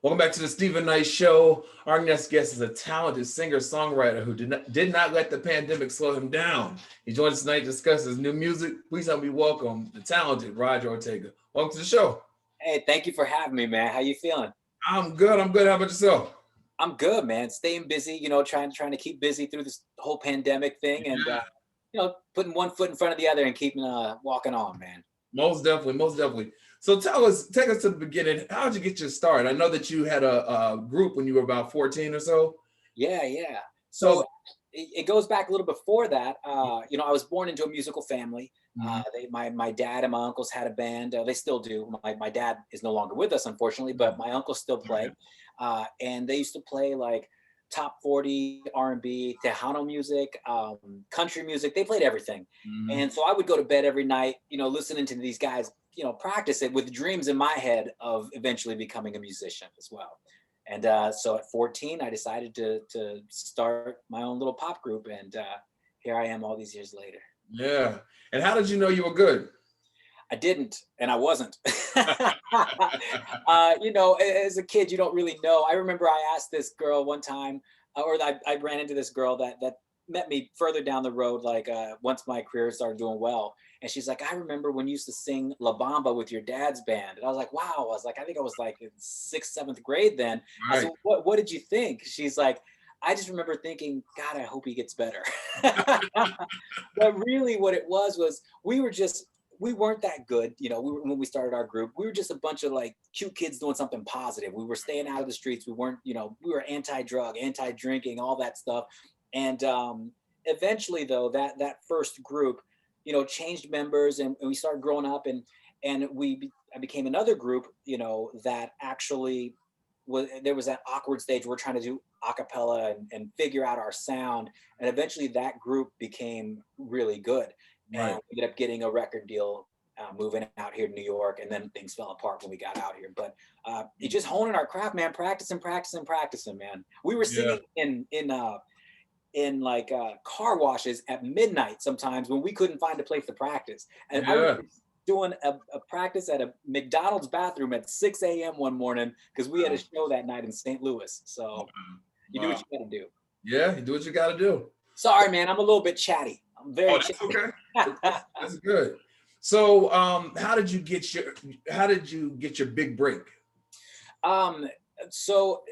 Welcome back to the Stephen Knight Show. Our next guest is a talented singer-songwriter who did not let the pandemic slow him down. He joins us tonight to discuss his new music. Please help me welcome the talented Roger Ortega. Welcome to the show. Hey, thank you for having me, man. How you feeling? I'm good. How about yourself? I'm good, man. Staying busy, trying to keep busy through this whole pandemic thing, and putting one foot in front of the other and keeping walking on, man. Most definitely. So take us to the beginning. How did you get your start? I know that you had a group when you were about 14 or so. Yeah. So it goes back a little before that. I was born into a musical family. My dad and my uncles had a band. They still do. My dad is no longer with us, unfortunately, but my uncles still play. And they used to play like top 40 R&B, Tejano music, country music. They played everything. And so I would go to bed every night, listening to these guys, practice it with dreams in my head of eventually becoming a musician as well. And so at 14, I decided to start my own little pop group. And here I am all these years later. Yeah. And how did you know you were good? I didn't, and I wasn't. As a kid, you don't really know. I remember I asked this girl one time, I ran into this girl that met me further down the road, like once my career started doing well. And she's like, I remember when you used to sing La Bamba with your dad's band. And I was like, wow. I was like, I think I was like in 6th, 7th grade then. Right. I said, what did you think? She's like, I just remember thinking, God, I hope he gets better. But really what it was we weren't that good. When we started our group, we were just a bunch of like cute kids doing something positive. We were staying out of the streets. We weren't, we were anti-drug, anti-drinking, all that stuff. And eventually though, that first group, changed members, and we started growing up, and I became another group, that actually there was that awkward stage where we're trying to do a cappella and figure out our sound. And eventually that group became really good. Right. And we ended up getting a record deal, moving out here to New York, and then things fell apart when we got out here. But you just honing our craft, man, practicing, man. We were singing in like car washes at midnight sometimes when we couldn't find a place to practice. And I was doing a practice at a McDonald's bathroom at 6 a.m. one morning because we had a show that night in St. Louis. So you do what you got to do. Yeah, you do what you got to do. Sorry, man, I'm a little bit chatty. I'm very chatty. Okay. That's good. So how did you get your big break? So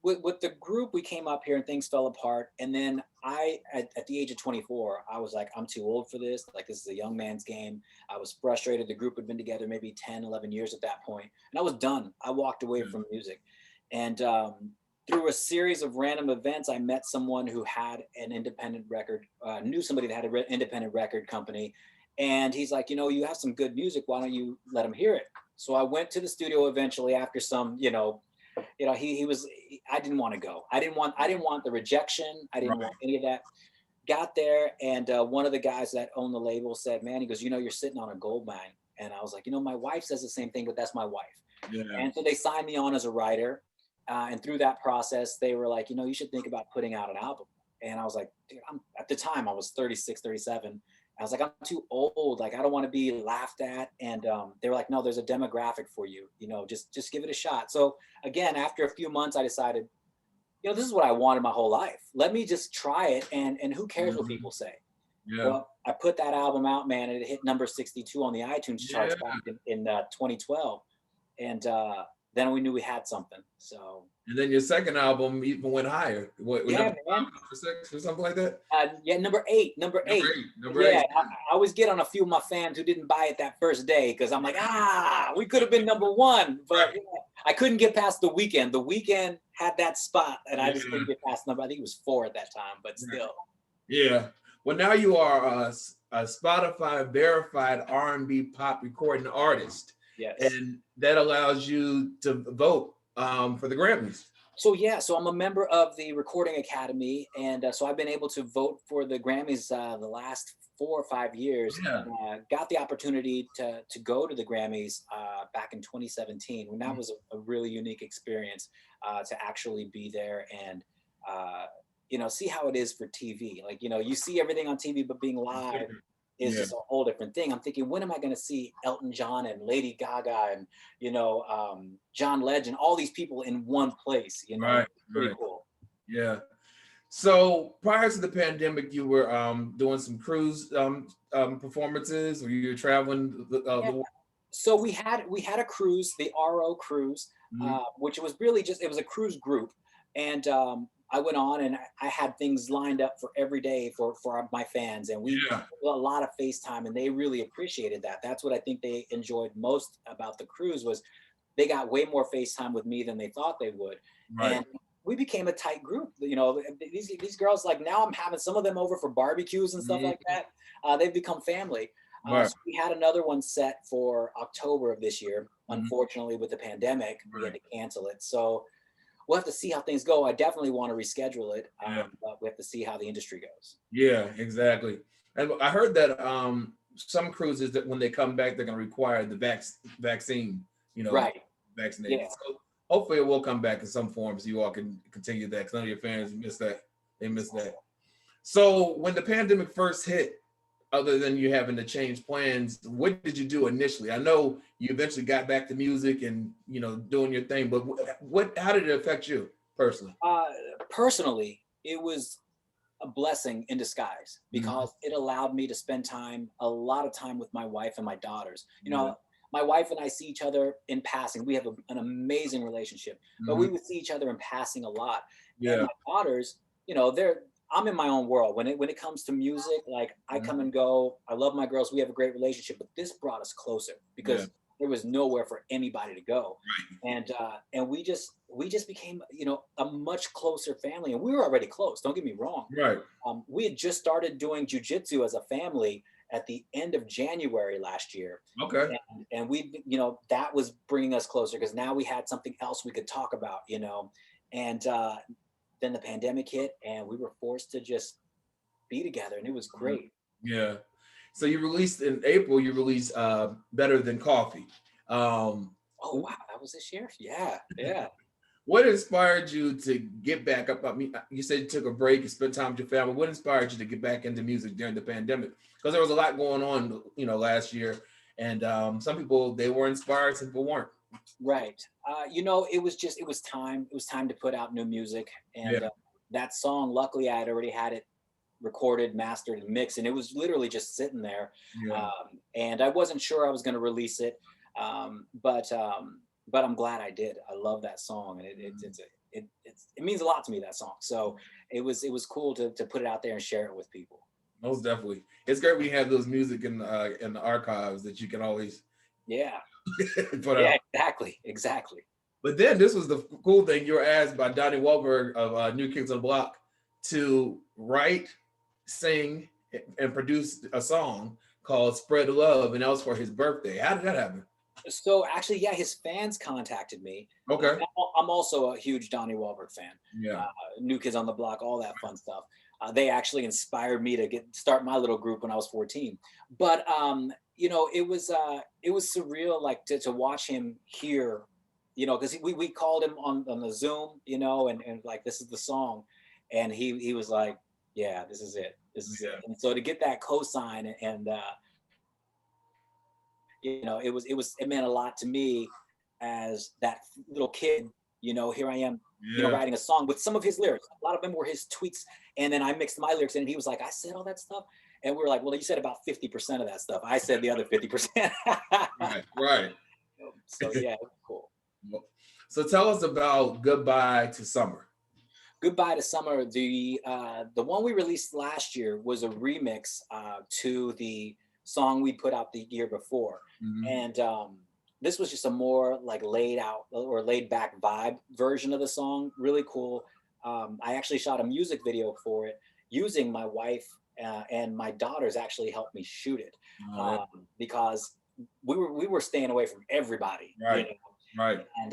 with the group, we came up here and things fell apart. And then at the age of 24, I was like, I'm too old for this. Like, this is a young man's game. I was frustrated. The group had been together maybe 10, 11 years at that point. And I was done. I walked away from music. And through a series of random events, I met someone who had an independent record, knew somebody that had an independent record company. And he's like, you have some good music. Why don't you let him hear it? So I went to the studio eventually after some, he was, I didn't want to go. I didn't want the rejection. I didn't want any of that. Got there, and one of the guys that owned the label said, man, he goes, you're sitting on a gold mine. And I was like, my wife says the same thing, but that's my wife. Yeah. And so they signed me on as a writer. And through that process, they were like, you should think about putting out an album. And I was like, dude, at the time I was 36, 37. I was like, I'm too old. Like, I don't want to be laughed at. And they were like, no, there's a demographic for you. Just give it a shot. So again, after a few months, I decided, this is what I wanted my whole life. Let me just try it. And who cares what people say? Yeah. Well, I put that album out, man, and it hit number 62 on the iTunes charts back in 2012. And then we knew we had something. So. And then your second album even went higher. What, yeah, number man. 5 or 6 or something like that? Number eight. Number eight. I always get on a few of my fans who didn't buy it that first day because I'm like, we could have been number 1, but I couldn't get past The Weeknd. The Weeknd had that spot, and I just couldn't get past number. I think it was 4 at that time, but still. Yeah. Well, now you are a Spotify verified R&B pop recording artist. Yes. And that allows you to vote for the Grammys. So I'm a member of the Recording Academy, and so I've been able to vote for the Grammys the last 4 or 5 years. Yeah. And, got the opportunity to go to the Grammys back in 2017, and that was a really unique experience to actually be there and see how it is for TV. Like, you see everything on TV, but being live is Yeah. just a whole different thing. I'm thinking, when am I going to see Elton John and Lady Gaga and, John Legend, all these people in one place, Right. pretty Right. cool. Yeah. So prior to the pandemic, you were doing some cruise performances, or you were traveling Yeah. the world. So we had a cruise, the RO cruise, Mhm. which was really just, it was a cruise group, and I went on and I had things lined up for every day for my fans, and we Yeah. a lot of FaceTime, and they really appreciated that. That's what I think they enjoyed most about the cruise, was they got way more FaceTime with me than they thought they would, Right. and we became a tight group. These girls, like, now I'm having some of them over for barbecues and stuff like Mhm. that. They've become family. Right. So we had another one set for October of this year. Mhm. Unfortunately, with the pandemic, we had Right. to cancel it. So we'll have to see how things go. I definitely want to reschedule it, Yeah. but we have to see how the industry goes. Yeah. Exactly. And I heard that some cruises, that when they come back, they're going to require the vaccine. You know, Right. Yeah. vaccinated. So hopefully it will come back in some form, so you all can continue that. Because none of your fans miss that. They miss that. So when the pandemic first hit, other than you having to change plans, what did you do initially? I know you eventually got back to music and doing your thing, but how did it affect you personally? Uh, Personally, it was a blessing in disguise, Mhm. because it allowed me to spend a lot of time with my wife and my daughters. Yeah. My wife and I see each other in passing. We have an amazing relationship, but we Mhm. would see each other in passing a lot. And Yeah. my daughters, I'm in my own world when it comes to music. Like, I Mhm. come and go. I love my girls. We have a great relationship, but this brought us closer Yeah. because there was nowhere for anybody to go, Right. and we just became, a much closer family, and we were already close. Don't get me wrong. Right. We had just started doing jujitsu as a family at the end of January last year, Okay. and that was bringing us closer, because now we had something else we could talk about, and then the pandemic hit, and we were forced to just be together, and it was Mhm. great. Yeah. So you released in April. You released "Better Than Coffee." Um, Oh wow, that was this year. Yeah, yeah. What inspired you to get back up? I mean, you said you took a break, you spent time with your family. What inspired you to get back into music during the pandemic? Because there was a lot going on, last year, and some people they were inspired, some people weren't. Right. It was time. It was time to put out new music, and Yeah, that song, luckily, I had already had it recorded, mastered, and mixed, and it was literally just sitting there. yeah, And I wasn't sure I was going to release it, but I'm glad I did. I love that song, and it means a lot to me, that song. So it was cool to put it out there and share it with people. most definitely. It's great we have those music in the archives that you can always Yeah. put Yeah. out. Exactly. Exactly. But then this was the cool thing. You were asked by Donnie Wahlberg of New Kids on the Block to write, sing, and produce a song called "Spread the Love," and that was for his birthday. How did that happen? So actually, yeah, his fans contacted me. Okay. I'm also a huge Donnie Wahlberg fan. Yeah. New Kids on the Block, all that fun stuff. They actually inspired me to start my little group when I was 14. But it was surreal, like to watch him here, because we called him on the Zoom, and like, this is the song, and he was like, yeah, this is it, this is it. Yeah. And so to get that cosign, and it meant a lot to me as that little kid. Here I am, Yeah. writing a song with some of his lyrics. A lot of them were his tweets, and then I mixed my lyrics in, and he was like, I said all that stuff. And we were like, well, you said about 50% of that stuff. I said the other 50%. Right. Right. So yeah, it was cool. So tell us about "Goodbye to Summer." Goodbye to Summer. The one we released last year was a remix to the song we put out the year before, Mhm. and this was just a more like laid out or laid back vibe version of the song. Really cool. I actually shot a music video for it using my wife, and my daughters actually helped me shoot it, Oh, yeah. because we were staying away from everybody. Right. Right. And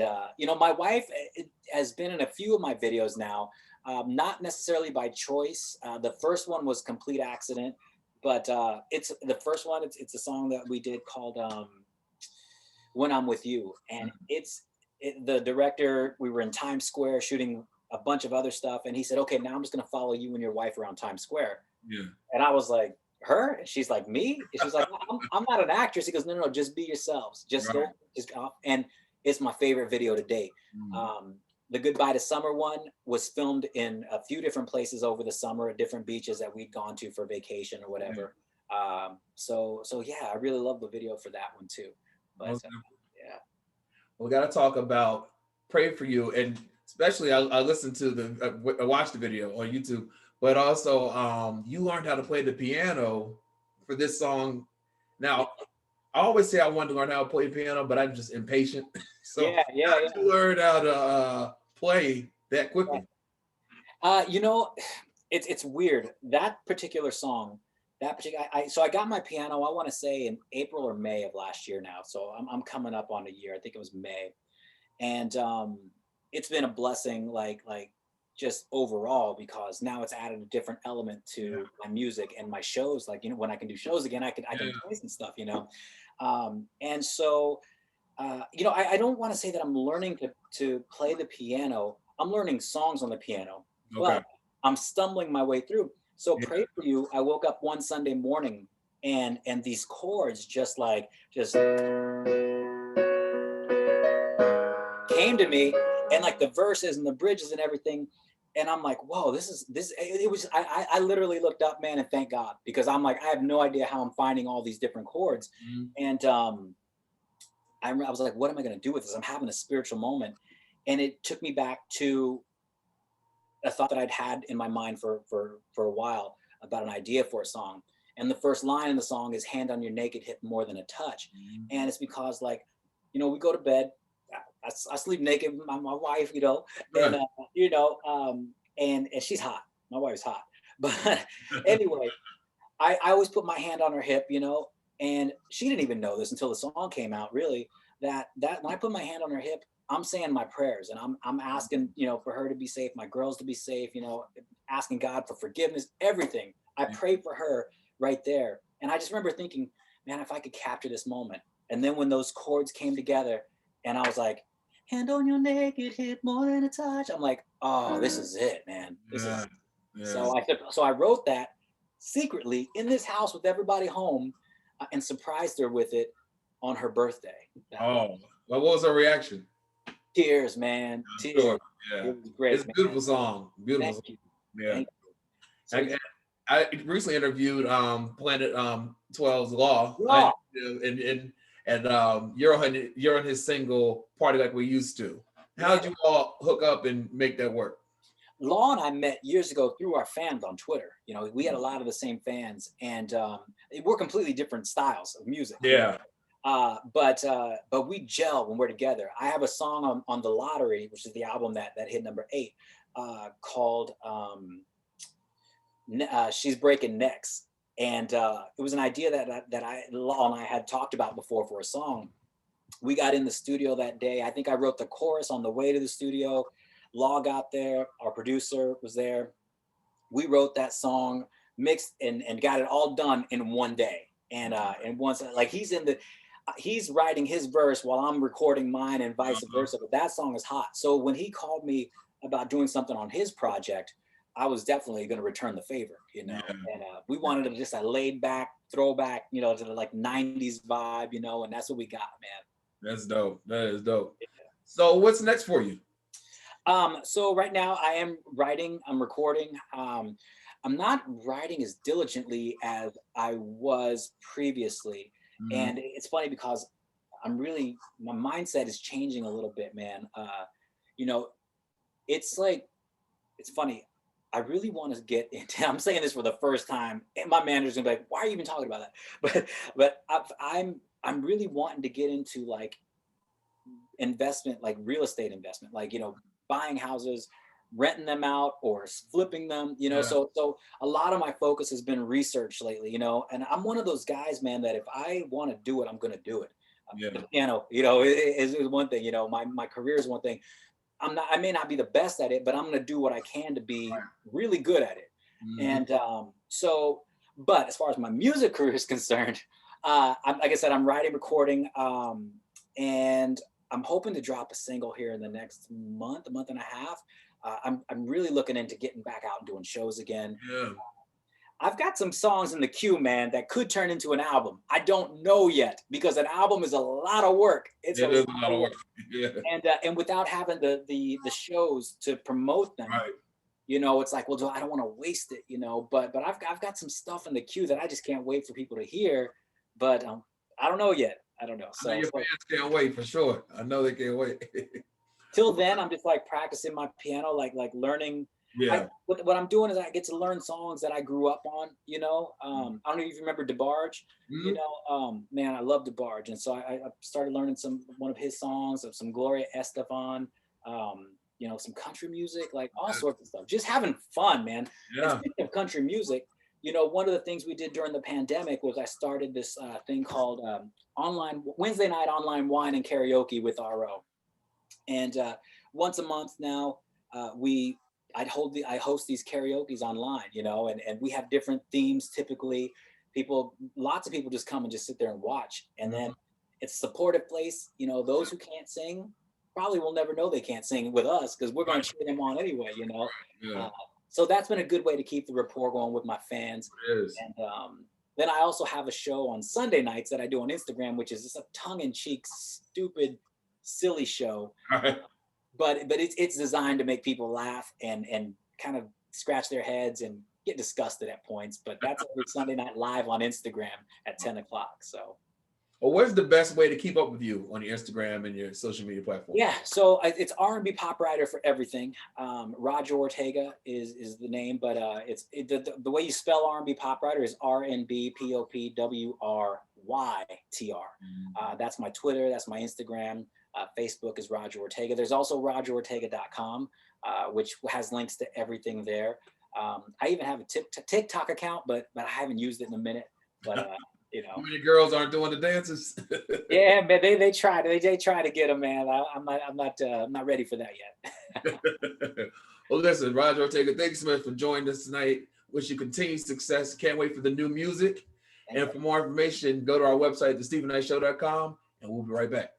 my wife has been in a few of my videos now, not necessarily by choice. The first one was complete accident, but it's the first one. It's a song that we did called "When I'm With You," and the director. We were in Times Square shooting a bunch of other stuff, and he said, "Okay, now I'm just going to follow you and your wife around Times Square." Yeah. And I was like, her? And she's like, me? And she's like, I'm not an actress. He goes, no, just be yourselves. Just Right. go, just go. And it's my favorite video to date. The Goodbye to Summer one was filmed in a few different places over the summer at different beaches that we'd gone to for vacation or whatever. So yeah, I really love the video for that one too. But Okay. yeah. We got to talk about Pray for You, and especially I listened to I watched the video on YouTube, but also you learned how to play the piano for this song. Now, I always say I wanted to learn how to play piano, but I'm just impatient. So how did you learn how to play that quickly? You know, it's weird. That particular song, so I got my piano, I want to say in April or May of last year now. So I'm coming up on a year. I think it was May. And it's been a blessing, like just overall, because now it's added a different element to my music and my shows. Like, you know, when I can do shows again, I can play some stuff, you know. And so you know, I don't want to say that I'm learning to play the piano. I'm learning songs on the piano, Okay. but I'm stumbling my way through. So Pray for You, I woke up one Sunday morning and these chords just came to me, and like the verses and the bridges and everything. And I'm like, whoa, it was, I literally looked up, man, and thank God, because I'm like, I have no idea how I'm finding all these different chords. And I was like, what am I going to do with this? I'm having a spiritual moment. And it took me back to a thought that I'd had in my mind for a while about an idea for a song. And the first line in the song is hand on your naked hip more than a touch. And it's because, like, you know, we go to bed, I sleep naked with my wife, you know, and, you know, and she's hot. My wife's hot. But anyway, I always put my hand on her hip, you know, and she didn't even know this until the song came out, really, that when I put my hand on her hip, I'm saying my prayers, and I'm asking, you know, for her to be safe, my girls to be safe, you know, asking God for forgiveness, everything. I pray for her right there. And I just remember thinking, man, if I could capture this moment. And then when those chords came together and I was like, hand on your naked hip more than a touch, I'm like, oh, this is it, man. This is it. So I wrote that secretly in this house with everybody home, and surprised her with it on her birthday. Well, what was her reaction? Tears, man. Tears. Sure. Yeah. It was great. It's a beautiful song. Beautiful. Thank you. Yeah. Thank you. So, I recently interviewed Planet 12's Law. Law. And you're on his single Party Like We Used To. How'd you all hook up and make that work? Law and I met years ago through our fans on Twitter. You know, we had a lot of the same fans, and we're completely different styles of music. Yeah. But we gel when we're together. I have a song on The Lottery, which is the album that hit number 8, called She's Breaking Necks. And it was an idea that Law and I had talked about before for a song. We got in the studio that day. I think I wrote the chorus on the way to the studio. Law got there, our producer was there. We wrote that song, mixed and got it all done in one day. And once, like, he's writing his verse while I'm recording mine and vice versa. But that song is hot. So when he called me about doing something on his project, I was definitely going to return the favor, you know. And we wanted just a laid back throwback, you know, to the like 90s vibe, you know, and that's what we got, man. That's dope. That is dope. Yeah. So what's next for you? So right now I am writing, I'm recording. I'm not writing as diligently as I was previously. And it's funny because my mindset is changing a little bit, man. You know, it's funny. I really want to get into, I'm saying this for the first time, and my manager's gonna be like, why are you even talking about that? But I'm really wanting to get into like investment, like real estate investment, like, you know, buying houses, renting them out, or flipping them, you know. So a lot of my focus has been research lately, you know, and I'm one of those guys, man, that if I want to do it, I'm going to do it. You know, is one thing, you know, my career is one thing. I may not be the best at it, but I'm going to do what I can to be really good at it. And but as far as my music career is concerned, like I said, I'm writing, recording, and I'm hoping to drop a single here in the next month and a half. I'm really looking into getting back out and doing shows again. I've got some songs in the queue, man, that could turn into an album. I don't know yet because an album is a lot of work. It's It a is lot a lot of of work. work. Yeah. And without having the shows to promote them, Right. you know, it's like, well, I don't want to waste it, you know. But I've got some stuff in the queue that I just can't wait for people to hear. But I don't know yet. I don't know. I know your fans can't wait for sure. I know they can't wait. Till then, I'm just like practicing my piano, like learning. Yeah. What I'm doing is I get to learn songs that I grew up on. You know, I don't know if you remember DeBarge. Mm-hmm. You know, man, I love DeBarge, and so I started learning one of his songs, of some Gloria Estefan. You know, some country music, like all sorts of stuff. Just having fun, man. Yeah. And speaking of country music, you know, one of the things we did during the pandemic was I started this thing called online Wednesday night online wine and karaoke with RO. And once a month now, I host these karaoke's online, you know, and we have different themes. Typically, lots of people just come and just sit there and watch, and then it's a supportive place. You know, those who can't sing probably will never know they can't sing with us because we're going to cheer them on anyway, you know. Yeah. So that's been a good way to keep the rapport going with my fans. It is. And then I also have a show on Sunday nights that I do on Instagram, which is just a tongue-in-cheek, stupid, silly show. All right. But it's designed to make people laugh and kind of scratch their heads and get disgusted at points. But that's every Sunday night live on Instagram at 10 o'clock. So. Well, what's the best way to keep up with you on your Instagram and your social media platforms? Yeah, so it's R&B pop writer for everything. Roger Ortega is the name, but the way you spell R&B pop writer is RNBPOPWRYTR. That's my Twitter. That's my Instagram. Facebook is Roger Ortega. There's also RogerOrtega.com, which has links to everything there. I even have a TikTok account, but I haven't used it in a minute. But you know, how many girls aren't doing the dances? Yeah, man, they try to get them, man. I'm not ready for that yet. Well, listen, Roger Ortega, thank you so much for joining us tonight. Wish you continued success. Can't wait for the new music. And for more information, go to our website, thestephenknightshow.com, and we'll be right back.